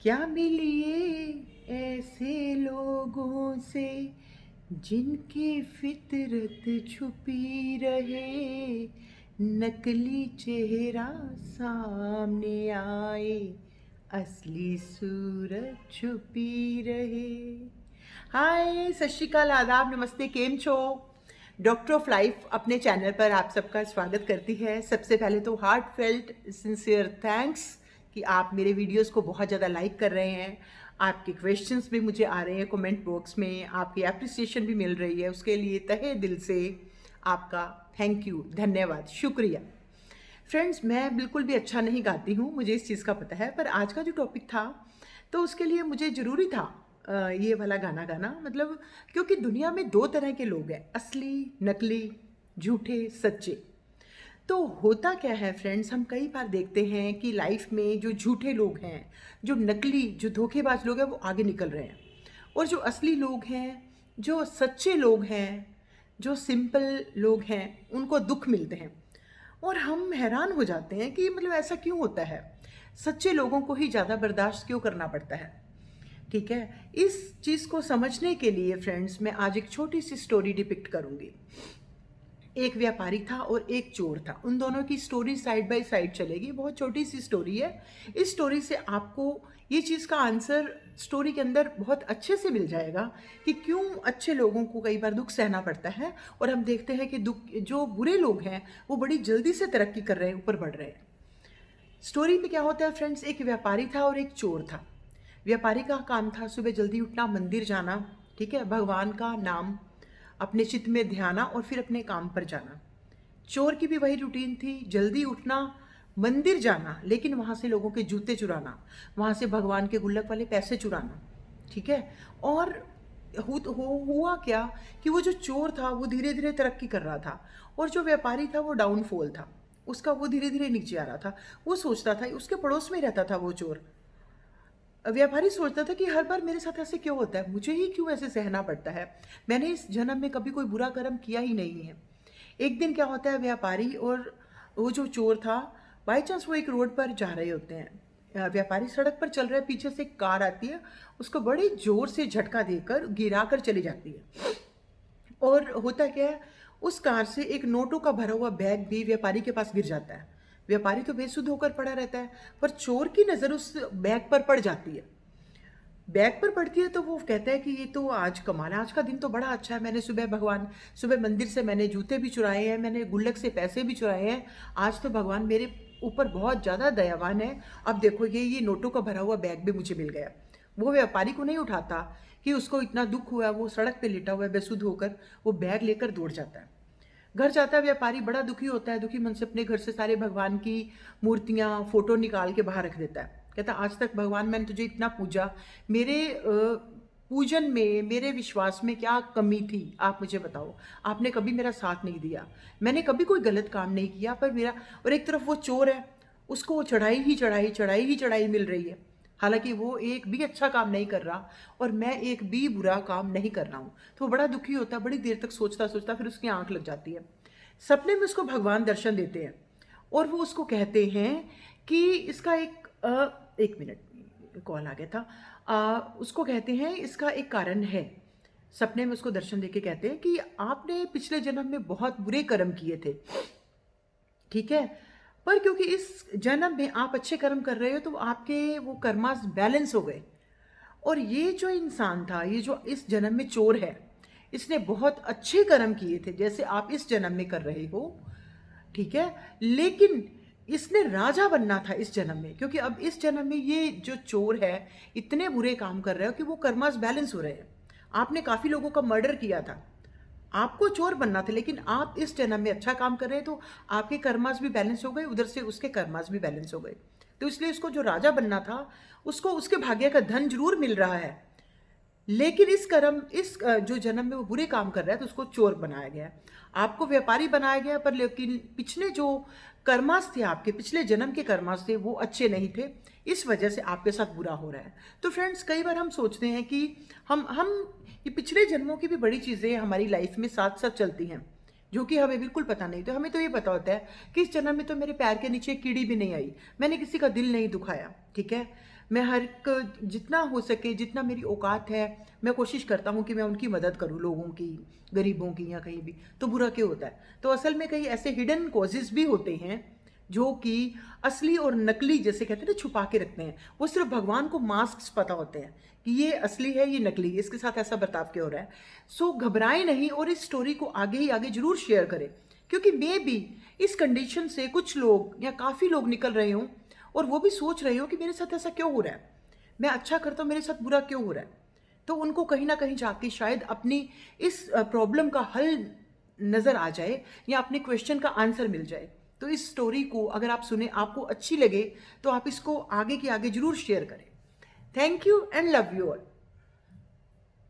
क्या मिलिए ऐसे लोगों से जिनकी फितरत छुपी रहे, नकली चेहरा सामने आए, असली सूरत छुपी रहे। हाय, सत श्री अकाल, आदाब, नमस्ते, केम छो। डॉक्टर ऑफ लाइफ अपने चैनल पर आप सबका स्वागत करती है। सबसे पहले तो हार्ट फेल्ट सिंसियर थैंक्स कि आप मेरे वीडियोस को बहुत ज़्यादा लाइक कर रहे हैं। आपके क्वेश्चंस भी मुझे आ रहे हैं कमेंट बॉक्स में, आपकी एप्रिसिएशन भी मिल रही है, उसके लिए तहे दिल से आपका थैंक यू, धन्यवाद, शुक्रिया। फ्रेंड्स, मैं बिल्कुल भी अच्छा नहीं गाती हूँ, मुझे इस चीज़ का पता है, पर आज का जो टॉपिक था तो उसके लिए मुझे ज़रूरी था ये वाला गाना गाना। मतलब क्योंकि दुनिया में दो तरह के लोग हैं, असली, नकली, झूठे, सच्चे। तो होता क्या है फ्रेंड्स, हम कई बार देखते हैं कि लाइफ में जो झूठे लोग हैं, जो नकली, जो धोखेबाज लोग हैं, वो आगे निकल रहे हैं, और जो असली लोग हैं, जो सच्चे लोग हैं, जो सिंपल लोग हैं, उनको दुख मिलते हैं। और हम हैरान हो जाते हैं कि मतलब ऐसा क्यों होता है, सच्चे लोगों को ही ज़्यादा बर्दाश्त क्यों करना पड़ता है। ठीक है, इस चीज़ को समझने के लिए फ्रेंड्स मैं आज एक छोटी सी स्टोरी डिपिक्ट करूंगी। एक व्यापारी था और एक चोर था, उन दोनों की स्टोरी साइड बाय साइड चलेगी। बहुत छोटी सी स्टोरी है। इस स्टोरी से आपको ये चीज़ का आंसर स्टोरी के अंदर बहुत अच्छे से मिल जाएगा कि क्यों अच्छे लोगों को कई बार दुख सहना पड़ता है, और हम देखते हैं कि दुख, जो बुरे लोग हैं वो बड़ी जल्दी से तरक्की कर रहे हैं, ऊपर बढ़ रहे हैं। स्टोरी में क्या होता है फ्रेंड्स, एक व्यापारी था और एक चोर था। व्यापारी का काम था सुबह जल्दी उठना, मंदिर जाना, ठीक है, भगवान का नाम अपने चित्त में ध्याना और फिर अपने काम पर जाना। चोर की भी वही रूटीन थी, जल्दी उठना, मंदिर जाना, लेकिन वहाँ से लोगों के जूते चुराना, वहाँ से भगवान के गुल्लक वाले पैसे चुराना। ठीक है। और हुआ क्या कि वो जो चोर था वो धीरे धीरे तरक्की कर रहा था, और जो व्यापारी था वो डाउनफॉल था उसका, वो धीरे धीरे नीचे आ रहा था। वो सोचता था, उसके पड़ोस में रहता था वो चोर। व्यापारी सोचता था कि हर बार मेरे साथ ऐसे क्यों होता है, मुझे ही क्यों ऐसे सहना पड़ता है, मैंने इस जन्म में कभी कोई बुरा कर्म किया ही नहीं है। एक दिन क्या होता है, व्यापारी और वो जो चोर था, बाई चांस वो एक रोड पर जा रहे होते हैं। व्यापारी सड़क पर चल रहा है, पीछे से एक कार आती है, उसको बड़े जोर से झटका देकर गिरा कर चली जाती है। और होता क्या है, उस कार से एक नोटों का भरा हुआ बैग भी व्यापारी के पास गिर जाता है। व्यापारी तो बेसुध होकर पड़ा रहता है, पर चोर की नज़र उस बैग पर पड़ जाती है। बैग पर पड़ती है तो वो कहता है कि ये तो आज कमाल है, आज का दिन तो बड़ा अच्छा है, मैंने सुबह मंदिर से मैंने जूते भी चुराए हैं, मैंने गुल्लक से पैसे भी चुराए हैं, आज तो भगवान मेरे ऊपर बहुत ज़्यादा दयावान है। अब देखो, ये नोटों का भरा हुआ बैग भी मुझे मिल गया। वो व्यापारी को नहीं उठाता कि उसको इतना दुख हुआ, वो सड़क पे लेटा हुआ है बेसुध होकर, वो बैग लेकर दौड़ जाता है। घर जाता है व्यापारी, बड़ा दुखी होता है, दुखी मन से अपने घर से सारे भगवान की मूर्तियां, फोटो निकाल के बाहर रख देता है। कहता, आज तक भगवान मैंने तुझे इतना पूजा, मेरे पूजन में, मेरे विश्वास में क्या कमी थी, आप मुझे बताओ। आपने कभी मेरा साथ नहीं दिया, मैंने कभी कोई गलत काम नहीं किया, पर मेरा, और एक तरफ वो चोर है, उसको चढ़ाई ही चढ़ाई, चढ़ाई ही चढ़ाई मिल रही है, हालांकि वो एक भी अच्छा काम नहीं कर रहा और मैं एक भी बुरा काम नहीं कर रहा हूँ। तो वो बड़ा दुखी होता है, बड़ी देर तक सोचता सोचता, फिर उसकी आंख लग जाती है। सपने में उसको भगवान दर्शन देते हैं और वो उसको कहते हैं कि इसका एक मिनट, कॉल आ गया था। उसको कहते हैं इसका एक कारण है। सपने में उसको दर्शन देके कहते हैं कि आपने पिछले जन्म में बहुत बुरे कर्म किए थे, ठीक है, पर क्योंकि इस जन्म में आप अच्छे कर्म कर रहे हो तो आपके वो कर्मास बैलेंस हो गए। और ये जो इंसान था, ये जो इस जन्म में चोर है, इसने बहुत अच्छे कर्म किए थे जैसे आप इस जन्म में कर रहे हो, ठीक है, लेकिन इसने राजा बनना था इस जन्म में, क्योंकि अब इस जन्म में ये जो चोर है इतने बुरे काम कर रहे हो कि वो कर्मास बैलेंस हो रहे हैं। आपने काफी लोगों का मर्डर किया था, आपको चोर बनना था, लेकिन आप इस जन्म में अच्छा काम कर रहे हैं तो आपके कर्मास भी बैलेंस हो गए, उधर से उसके कर्मास भी बैलेंस हो गए। तो इसलिए उसको जो राजा बनना था, उसको उसके भाग्य का धन जरूर मिल रहा है, लेकिन इस जो जन्म में वो बुरे काम कर रहा है तो उसको चोर बनाया गया है। आपको व्यापारी बनाया गया, पर लेकिन पिछले जो कर्मास थे, आपके पिछले जन्म के कर्मास थे, वो अच्छे नहीं थे, इस वजह से आपके साथ बुरा हो रहा है। तो फ्रेंड्स, कई बार हम सोचते हैं कि हम ये पिछले जन्मों की भी बड़ी चीज़ें हमारी लाइफ में साथ साथ चलती हैं, जो कि हमें बिल्कुल पता नहीं। तो हमें तो ये पता होता है कि इस जन्म में तो मेरे पैर के नीचे कीड़ी भी नहीं आई, मैंने किसी का दिल नहीं दुखाया, ठीक है, मैं हर एक जितना हो सके, जितना मेरी औकात है, मैं कोशिश करता हूँ कि मैं उनकी मदद करूँ, लोगों की, गरीबों की, या कहीं भी। तो बुरा क्यों होता है? तो असल में कई ऐसे हिडन कॉजेज भी होते हैं जो कि असली और नकली, जैसे कहते हैं ना, छुपा के रखते हैं। वो सिर्फ भगवान को मास्क पता होते हैं कि ये असली है, ये नकली, इसके साथ ऐसा बर्ताव क्यों हो रहा है। सो घबराएं नहीं और इस स्टोरी को आगे ही आगे जरूर शेयर करें, क्योंकि मे भी इस कंडीशन से कुछ लोग या काफ़ी लोग निकल रहे हों और वो भी सोच रहे हो कि मेरे साथ ऐसा क्यों हो रहा है, मैं अच्छा करता हूँ, मेरे साथ बुरा क्यों हो रहा है। तो उनको कहीं ना कहीं जाके शायद अपनी इस प्रॉब्लम का हल नज़र आ जाए या अपने क्वेश्चन का आंसर मिल जाए। तो इस स्टोरी को अगर आप सुने, आपको अच्छी लगे, तो आप इसको आगे के आगे जरूर शेयर करें। Thank you and love you all.